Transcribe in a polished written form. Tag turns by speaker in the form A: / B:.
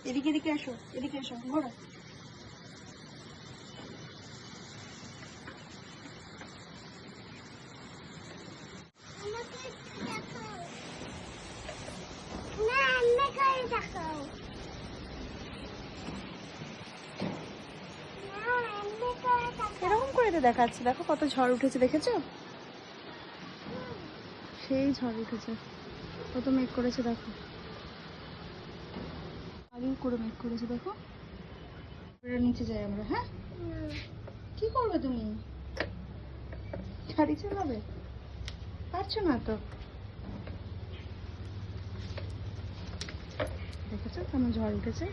A: এদিকে এদিকে আসো, এদিকে আসো, ঘোরো। এরকম করে তো দেখাচ্ছে, দেখো কত ঝড় উঠেছে, দেখেছো? সেই ঝড় উঠেছে, কত মেঘ করেছে দেখো, আগেই করে মেঘ করেছে দেখো। নিচে যাই আমরা, হ্যাঁ? কি করবে তুমি? গাড়ি চালাবে? পারছো না তো। দেখেছো কেমন ঝড় উঠেছে?